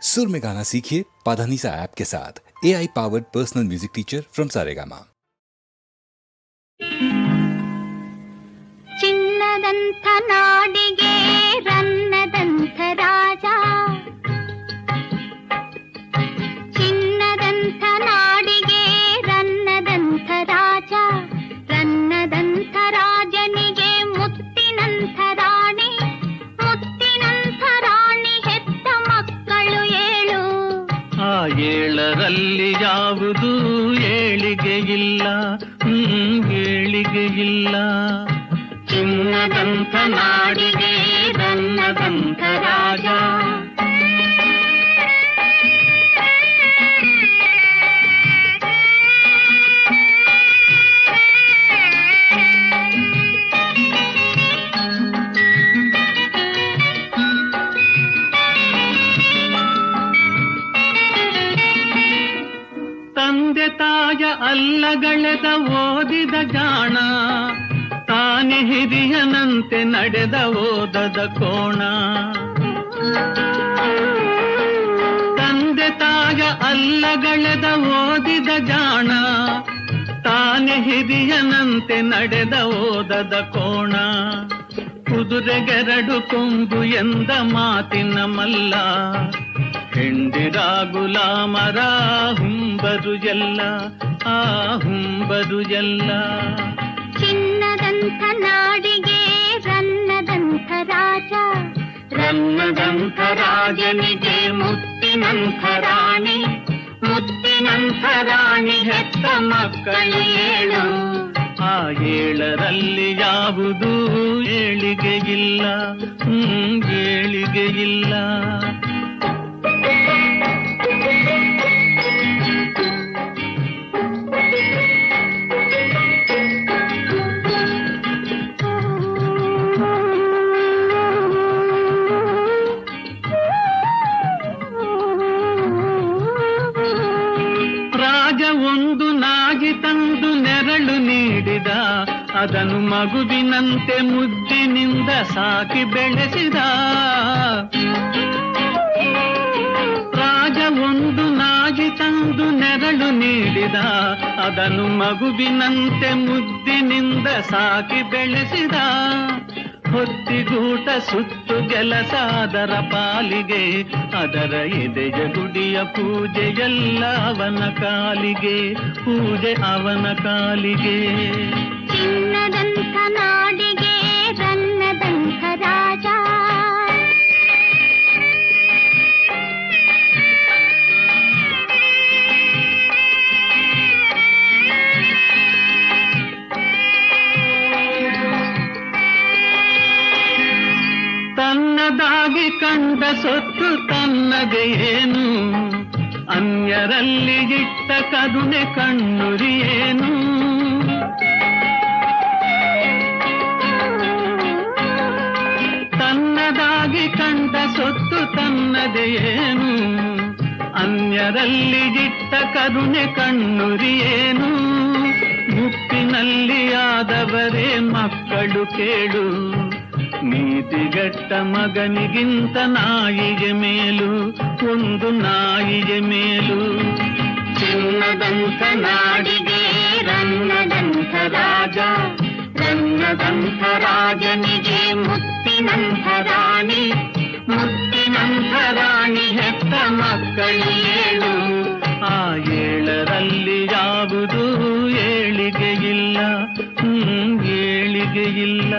सुर में गाना सीखिए पाधानीसा ऐप के साथ। AI powered personal music teacher from Saregama. ಚಿನ್ನದಂಥ ನಾಡಿಗೆ ರನ್ನದಂಥ ರಾಜ, ಚಿನ್ನದಂಥ ನಾಡಿಗೆ ರನ್ನದಂಥ ರಾಜ, ರನ್ನದಂಥ ರಾಜನಿಗೆ ಮುತ್ತಿನಂಥ ರಾಣಿ, ಮುತ್ತಿನಂಥ ರಾಣಿ ಹೆತ್ತ ಮಕ್ಕಳು ಏಳು. ಆ ಏಳರಲ್ಲಿ ಯಾವುದು ಏಳಿಗೆಯಿಲ್ಲ, ಏಳಿಗೆಯಿಲ್ಲ. ಚಿನ್ನದಂಥ ನಾಡಿಗೆ ರನ್ನದಂಥ ರಾಜ. ತಂದೆ ತಾಯ ಅಲ್ಲಗಳೆದ ಓದಿದ ಜಾಣ, ತಾನೆ ಹಿರಿಯನಂತೆ ನಡೆದ ಓದದ ಕೋಣ. ತಂದೆ ತಾಯ ಅಲ್ಲಗಳೆದ ಓದಿದ ಜಾಣ, ತಾನೆ ಹಿರಿಯನಂತೆ ನಡೆದ ಓದದ ಕೋಣ. ಕುದುರೆಗೆರಡು ಕೊಂಬು ಎಂದ ಮಾತಿನ ಮಲ್ಲ, ಹೆಂಡಿರ ಗುಲಾಮರ ಹುಂಬರು ಎಲ್ಲ, ಆ ಹುಂಬರು ಎಲ್ಲ. ಚಿನ್ನದಂಥ ನಾಡಿಗೆ ರನ್ನದಂಥ ರಾಜ, ರನ್ನದಂಥ ರಾಜನಿಗೆ ಮುತ್ತಿನಂಥ ರಾಣಿ, ಮುತ್ತಿನಂಥ ರಾಣಿ ಹೆತ್ತ ಮಕ್ಕಳು ಏಳು. ಆ ಏಳರಲ್ಲಿ ಯಾವುದು ಏಳಿಗೆಯಿಲ್ಲ, ಏಳಿಗೆಯಿಲ್ಲ. ಒಂದು ನಾಗಿ ತಂದು ನೆರಳು ನೀಡಿದ, ಅದನ್ನು ಮಗುವಿನಂತೆ ಮುದ್ದಿನಿಂದ ಸಾಕಿ ಬೆಳೆಸಿದ. ರಾಜ ಒಂದು ನಾಗಿ ತಂದು ನೆರಳು ನೀಡಿದ, ಅದನ್ನು ಮಗುವಿನಂತೆ ಮುದ್ದಿನಿಂದ ಸಾಕಿ ಬೆಳೆಸಿದ. ಹೊತ್ತಿಗೂಟ ಸುತ್ತು ಕೆಲಸ ಅದರ ಪಾಲಿಗೆ, ಅದರ ಎದೆಯ ಗುಡಿಯ ಪೂಜೆಯೆಲ್ಲ ಅವನ ಕಾಲಿಗೆ, ಪೂಜೆ ಅವನ ಕಾಲಿಗೆ. ಚಿನ್ನದಂಥ ನಾಡಿಗೆ ರನ್ನದಂಥ ರಾಜ, ತನ್ನದಾಗಿ ಕಂಡ ಸೊತ್ತು ತನ್ನದೇ ಏನು, ಅನ್ಯರಲ್ಲಿ ಇಟ್ಟ ಕರುಣೆ ಕಣ್ಣುರಿಯೇನು. ತನ್ನದಾಗಿ ಕಂಡ ಸೊತ್ತು ತನ್ನದೇ ಏನು, ಅನ್ಯರಲ್ಲಿ ಇಟ್ಟ ಕರುಣೆ ಕಣ್ಣುರಿಯೇನು. ಮುಪ್ಪಿನಲ್ಲಿ ಆದವರೇ ಮಕ್ಕಳು ಕೇಳು, ನೀತಿಗಟ್ಟ ಮಗನಿಗಿಂತ ನಾಯಿಗೆ ಮೇಲು, ಒಂದು ನಾಯಿಗೆ ಮೇಲು. ಚಿನ್ನದಂಥ ನಾಡಿಗೆ ರನ್ನದಂಥ ರಾಜ, ರನ್ನದಂಥ ರಾಜನಿಗೆ ಮುತ್ತಿನಂಥ ರಾಣಿ, ಮುತ್ತಿನಂಥ ರಾಣಿ ಹೆತ್ತ ಮಕ್ಕಳು ಏಳು. ಆ ಏಳರಲ್ಲಿ ಯಾವುದು ಏಳಿಗೆಯಿಲ್ಲ, ಏಳಿಗೆಯಿಲ್ಲ.